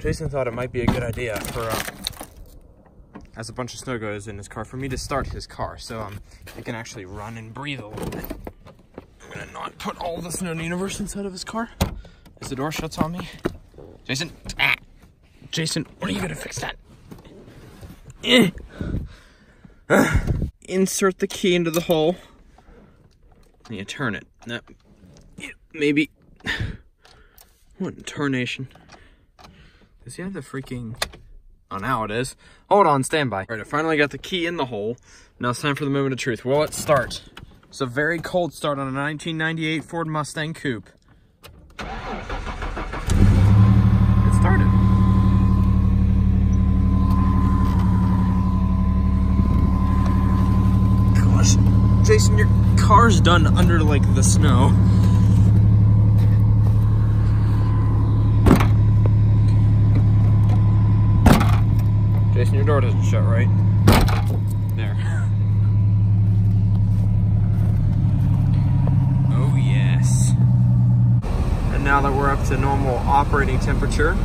Jason thought it might be a good idea for, as a bunch of snow goes in his car, for me to start his car so it can actually run and breathe a little bit. I'm gonna not put all the snow in the universe inside of his car as the door shuts on me. Jason, Jason, when are you gonna fix that? Insert the key into the hole. And you turn it. No, maybe. What in tarnation? Does he have the freaking... Oh, now it is. Hold on, stand by. All right, I finally got the key in the hole. Now it's time for the moment of truth. Will it start? It's a very cold start on a 1998 Ford Mustang Coupe. It started. Gosh, Jason, your car's done under, like, the snow. Jason, your door doesn't shut right. There. Oh, yes. And now that we're up to normal operating temperature,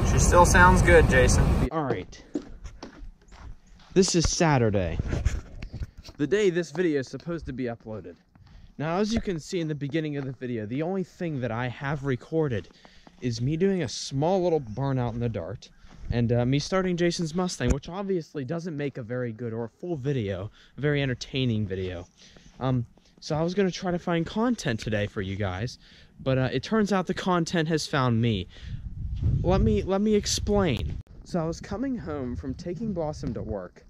she still sounds good, Jason. All right. This is Saturday, the day this video is supposed to be uploaded. Now, as you can see in the beginning of the video, the only thing that I have recorded is me doing a small little burnout in the dirt, and me starting Jason's Mustang, which obviously doesn't make a very good or a full video, a very entertaining video. So I was going to try to find content today for you guys, but it turns out the content has found me. Let me explain. So I was coming home from taking Blossom to work,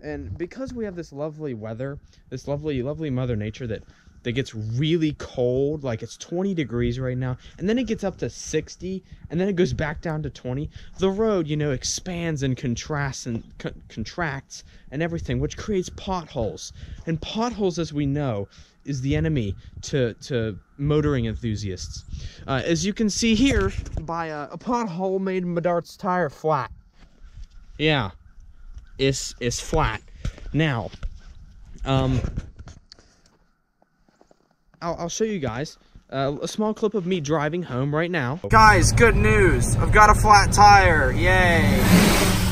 and because we have this lovely weather, this lovely mother nature that gets really cold, like it's 20 degrees right now, and then it gets up to 60, and then it goes back down to 20. The road, you know, expands and contracts and everything, which creates potholes. And potholes, as we know, is the enemy to motoring enthusiasts. As you can see here, by a pothole made Medart's tire flat. Yeah. Is flat. Now, I'll show you guys a small clip of me driving home right now. Guys, good news! I've got a flat tire! Yay!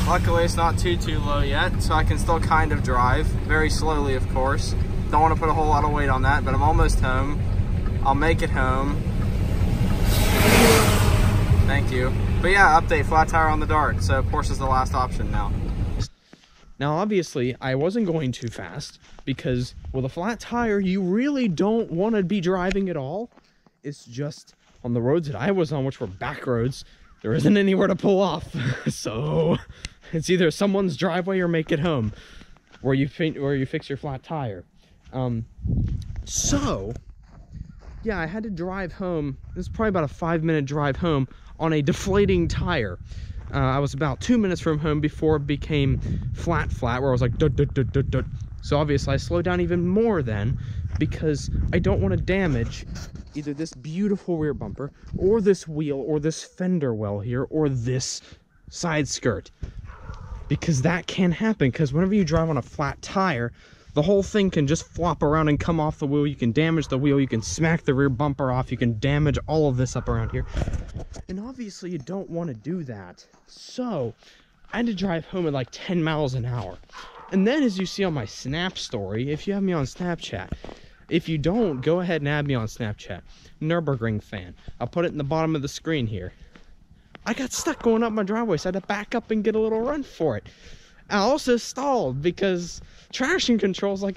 Luckily, it's not too low yet, so I can still kind of drive. Very slowly, of course. Don't want to put a whole lot of weight on that, but I'm almost home. I'll make it home. Thank you. But yeah, update, flat tire on the Dart, so Porsche's the last option now. Now, obviously, I wasn't going too fast, because with a flat tire, you really don't want to be driving at all. It's just on the roads that I was on, which were back roads, there isn't anywhere to pull off. So it's either someone's driveway or make it home where you fix your flat tire. So yeah, I had to drive home. This is probably about a 5-minute drive home on a deflating tire. I was about 2 minutes from home before it became flat, where I was like, dut, dut, dut, dut, dut. So obviously I slowed down even more then, because I don't want to damage either this beautiful rear bumper, or this wheel, or this fender well here, or this side skirt. Because that can happen, because whenever you drive on a flat tire, the whole thing can just flop around and come off the wheel. You can damage the wheel, you can smack the rear bumper off, you can damage all of this up around here. And obviously you don't want to do that. So I had to drive home at like 10 miles an hour. And then, as you see on my Snap story, if you have me on Snapchat, if you don't, go ahead and add me on Snapchat. Nürburgring fan. I'll put it in the bottom of the screen here. I got stuck going up my driveway, so I had to back up and get a little run for it. I also stalled because traction control's like,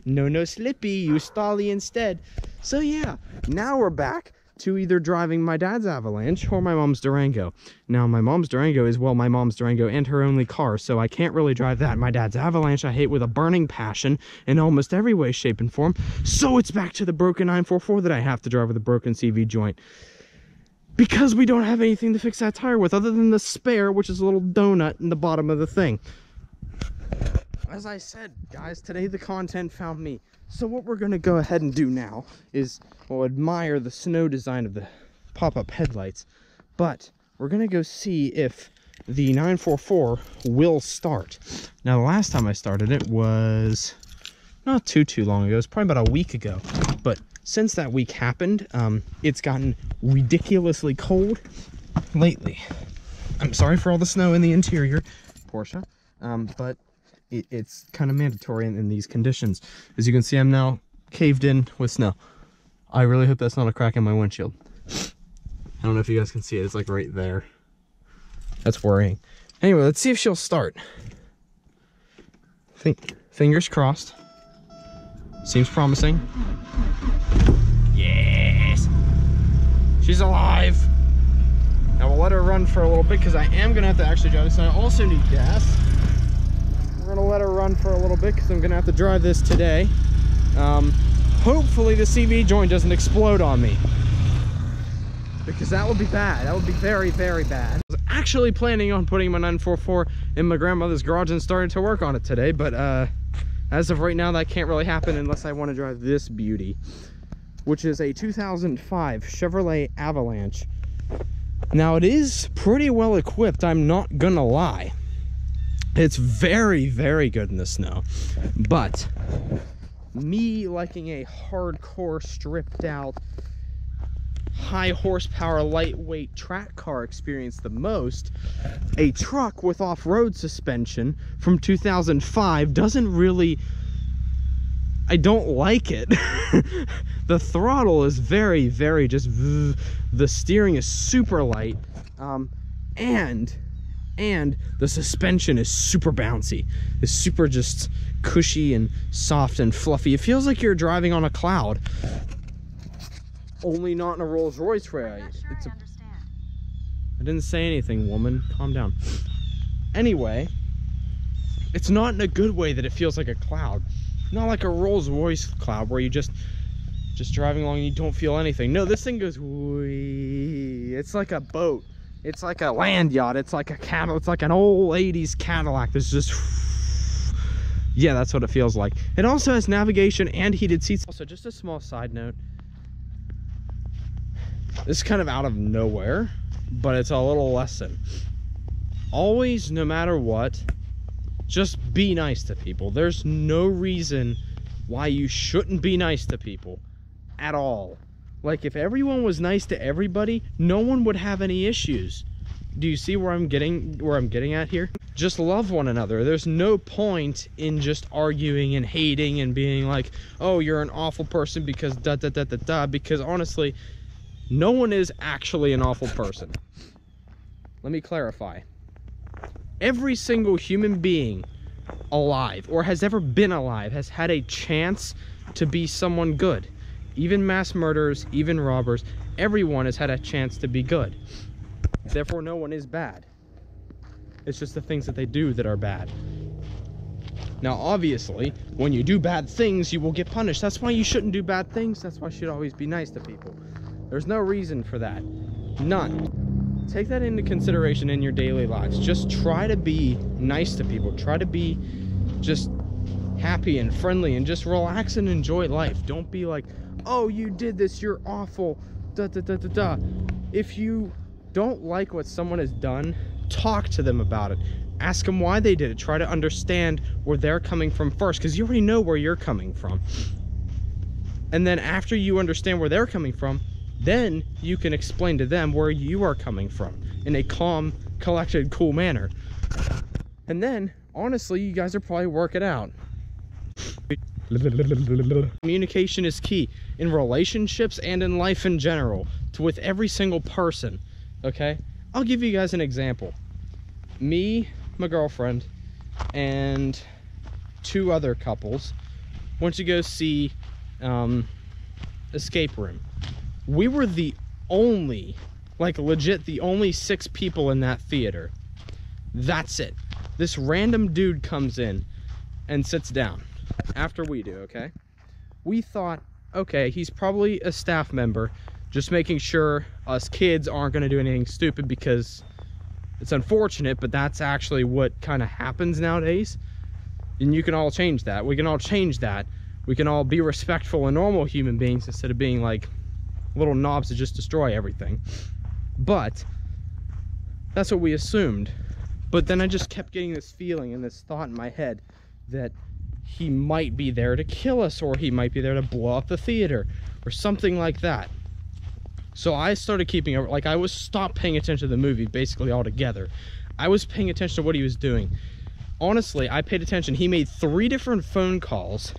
no Slippy, you stally instead. So yeah, now we're back to either driving my dad's Avalanche or my mom's Durango. Now, my mom's Durango is, well, my mom's Durango and her only car, so I can't really drive that. My dad's Avalanche I hate with a burning passion in almost every way, shape, and form. So it's back to the broken 944 that I have to drive with a broken CV joint, because we don't have anything to fix that tire with other than the spare, which is a little donut in the bottom of the thing. As I said, guys, today the content found me. So what we're going to go ahead and do now is, well, admire the snow design of the pop-up headlights. But we're going to go see if the 944 will start. Now, the last time I started it was not too long ago. It was probably about a week ago. But since that week happened, it's gotten ridiculously cold lately. I'm sorry for all the snow in the interior, Porsche, but it's kind of mandatory in these conditions. As you can see, I'm now caved in with snow. I really hope that's not a crack in my windshield. I don't know if you guys can see it. It's like right there. That's worrying. Anyway, let's see if she'll start. Fingers crossed. Seems promising. Yes! She's alive! Now we'll let her run for a little bit because I am going to have to actually drive this. And I also need gas. We're going to let her run for a little bit because I'm going to have to drive this today. Hopefully the CV joint doesn't explode on me, because that would be bad. That would be very, very bad. I was actually planning on putting my 944 in my grandmother's garage and starting to work on it today, but as of right now, that can't really happen unless I want to drive this beauty, which is a 2005 Chevrolet Avalanche. Now, it is pretty well equipped, I'm not gonna lie. It's very, very good in the snow, but me liking a hardcore, stripped out, high horsepower, lightweight track car experience the most, a truck with off-road suspension from 2005 doesn't really, I don't like it. The throttle is very, very just, the steering is super light, and the suspension is super bouncy. It's super just cushy and soft and fluffy. It feels like you're driving on a cloud. Only not in a Rolls Royce where I didn't say anything, woman. Calm down. Anyway, it's not in a good way that it feels like a cloud. Not like a Rolls Royce cloud where you just driving along and you don't feel anything. No, this thing goes wee. It's like a boat. It's like a land yacht. It's like a Cadillac. It's like an old 80s Cadillac that's just, yeah, that's what it feels like. It also has navigation and heated seats. Also, just a small side note. This is kind of out of nowhere, but it's a little lesson. Always, no matter what, just be nice to people. There's no reason why you shouldn't be nice to people at all. Like, if everyone was nice to everybody, no one would have any issues. Do you see where I'm getting at here? Just love one another. There's no point in just arguing and hating and being like, oh, you're an awful person because da da da da da, because honestly, no one is actually an awful person. Let me clarify. Every single human being alive, or has ever been alive, has had a chance to be someone good. Even mass murderers, even robbers, everyone has had a chance to be good. Therefore, no one is bad. It's just the things that they do that are bad. Now, obviously, when you do bad things, you will get punished. That's why you shouldn't do bad things. That's why you should always be nice to people. There's no reason for that. None. Take that into consideration in your daily lives. Just try to be nice to people. Try to be just happy and friendly and just relax and enjoy life. Don't be like, oh, you did this, you're awful, da da da da da. If you don't like what someone has done, talk to them about it. Ask them why they did it. Try to understand where they're coming from first, because you already know where you're coming from. And then after you understand where they're coming from, then you can explain to them where you are coming from in a calm, collected, cool manner. And then, honestly, you guys are probably working out. Communication is key in relationships and in life in general, with every single person. Okay, I'll give you guys an example. Me, my girlfriend, and two other couples went to go see Escape Room. We were the only, like legit the only 6 people in that theater. That's it. This random dude comes in and sits down after we do, okay? We thought, okay, he's probably a staff member, just making sure us kids aren't going to do anything stupid, because it's unfortunate, but that's actually what kind of happens nowadays. And you can all change that. We can all change that. We can all be respectful and normal human beings instead of being like little knobs that just destroy everything. But that's what we assumed. But then I just kept getting this feeling and this thought in my head that he might be there to kill us, or he might be there to blow up the theater or something like that. So I started keeping over, like I was stopped paying attention to the movie basically altogether. I was paying attention to what he was doing. Honestly, I paid attention. He made 3 different phone calls.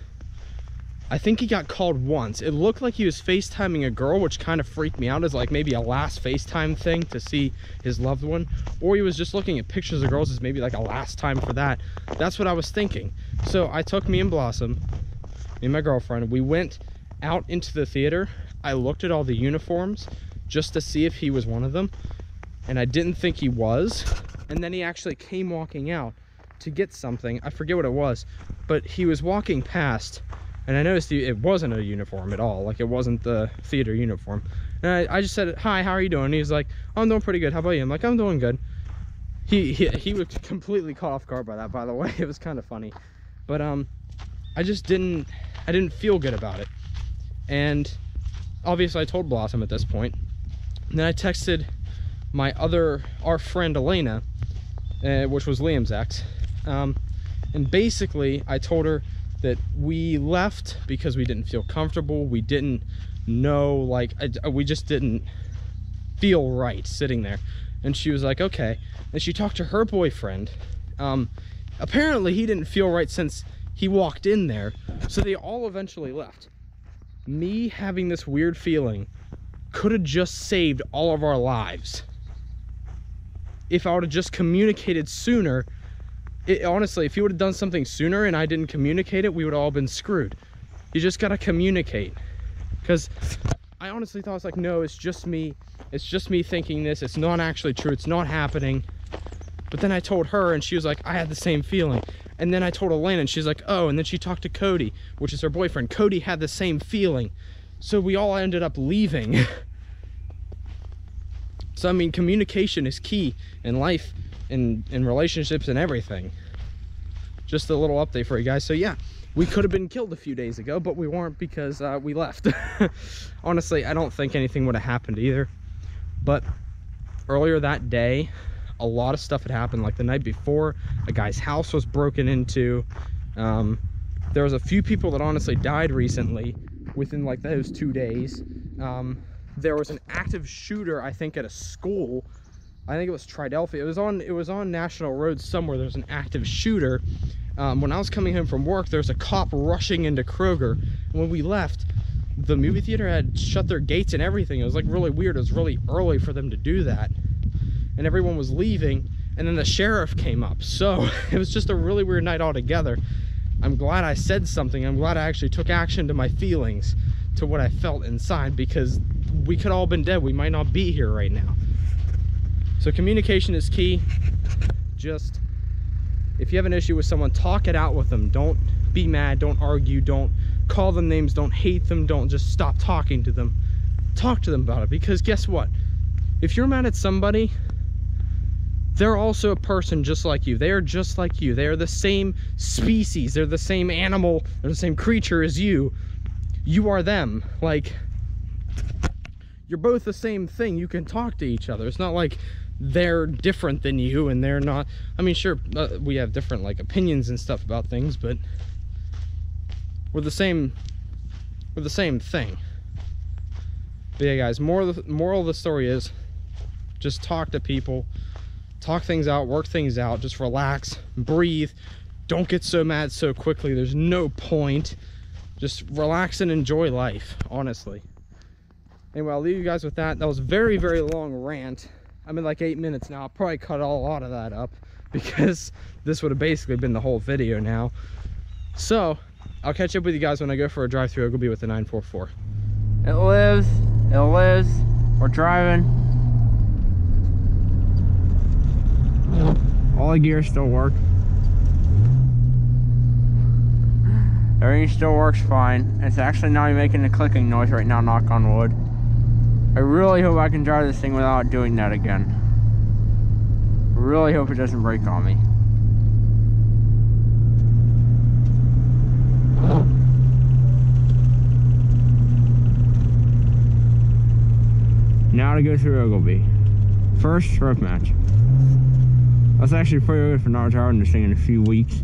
I think he got called once. It looked like he was FaceTiming a girl, which kind of freaked me out as like maybe a last FaceTime thing to see his loved one. Or he was just looking at pictures of girls as maybe like a last time for that. That's what I was thinking. So I took me and Blossom, me and my girlfriend, we went out into the theater. I looked at all the uniforms just to see if he was one of them. And I didn't think he was. And then he actually came walking out to get something. I forget what it was, but he was walking past. And I noticed it wasn't a uniform at all. Like, it wasn't the theater uniform. And I just said, "Hi, how are you doing?" And he's like, "Oh, I'm doing pretty good. How about you?" I'm like, "I'm doing good." He was completely caught off guard by that, by the way. It was kind of funny. But I just didn't feel good about it. And obviously I told Blossom at this point. And then I texted our friend Elena, which was Liam's ex. And basically I told her that we left because we didn't feel comfortable. We didn't know, like, we just didn't feel right sitting there. And she was like, okay. And she talked to her boyfriend. Apparently he didn't feel right since he walked in there. So they all eventually left. Me having this weird feeling could have just saved all of our lives. If I would have just communicated sooner. Honestly, if you would have done something sooner and I didn't communicate it, we would have all been screwed. You just gotta communicate. Because I honestly thought, it's like, no, it's just me thinking this. It's not actually true. It's not happening. But then I told her and she was like, I had the same feeling. And then I told Elena and she's like, oh. And then she talked to Cody, which is her boyfriend. Cody had the same feeling. So we all ended up leaving. So I mean, communication is key in life, in relationships and everything. Just a little update for you guys. So yeah, we could have been killed a few days ago, but we weren't because we left. Honestly, I don't think anything would have happened either. But earlier that day, a lot of stuff had happened. Like the night before, a guy's house was broken into. There was a few people that honestly died recently within like those 2 days. There was an active shooter, I think, at a school. I think it was Tridelphia. It was on National Road somewhere. There was an active shooter. When I was coming home from work, there was a cop rushing into Kroger. And when we left, the movie theater had shut their gates and everything. It was like really weird. It was really early for them to do that. And everyone was leaving. And then the sheriff came up. So it was just a really weird night altogether. I'm glad I said something. I'm glad I actually took action to my feelings, to what I felt inside, because we could all been dead. We might not be here right now. So communication is key. Just, if you have an issue with someone, talk it out with them. Don't be mad, don't argue, don't call them names, don't hate them, don't just stop talking to them. Talk to them about it, because guess what? If you're mad at somebody, they're also a person just like you. They are just like you. They are the same species. They're the same animal. They're the same creature as you. You are them. Like, you're both the same thing. You can talk to each other. It's not like they're different than you and they're not. I mean, sure, we have different like opinions and stuff about things, but we're the same thing. But yeah, guys, moral of the story is just talk to people, talk things out, work things out, just relax, breathe, don't get so mad so quickly. There's no point. Just relax and enjoy life, honestly. Anyway, I'll leave you guys with that. That was a very, very long rant. I'm in like 8 minutes now. I'll probably cut a lot of that up because this would have basically been the whole video now. So I'll catch up with you guys when I go for a drive-through. I'll go be with the 944. It lives. We're driving. All the gears still work. Everything still works fine. It's actually not even making a clicking noise right now, knock on wood. I really hope I can drive this thing without doing that again. I really hope it doesn't break on me. Now to go through Ogleby. First rope match. That's actually pretty good for not driving this thing in a few weeks.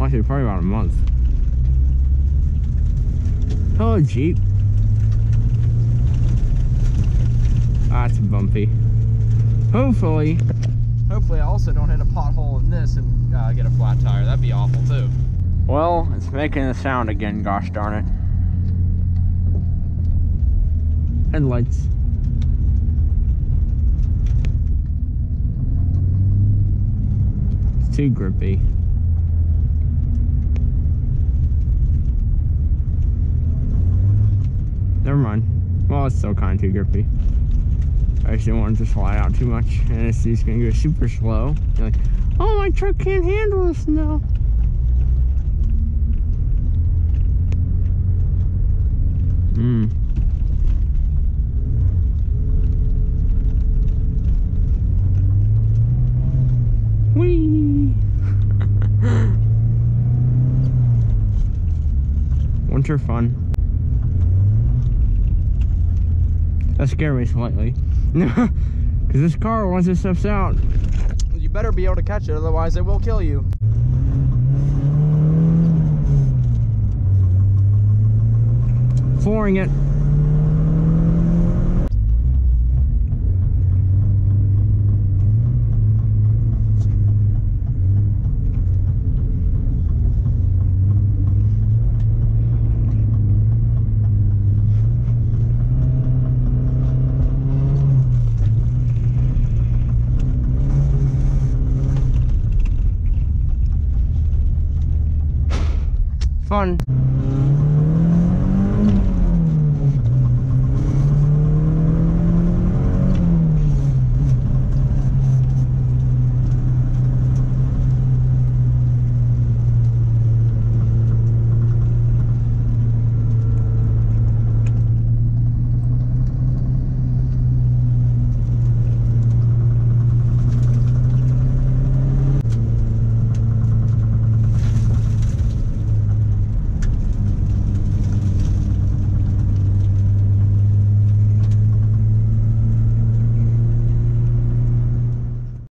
Actually, probably about a month. Hello, Jeep. That's bumpy. Hopefully Hopefully I also don't hit a pothole in this and get a flat tire. That'd be awful too. Well, it's making a sound again, gosh darn it. Headlights. It's too grippy. Never mind. Well, it's still kind of too grippy. I just didn't want it to slide out too much, and it's just gonna go super slow. You're like, oh, my truck can't handle this now. Whee! Winter fun. That scared me slightly. Because this car, once it steps out, You better be able to catch it, otherwise it will kill you. flooring it. Fun.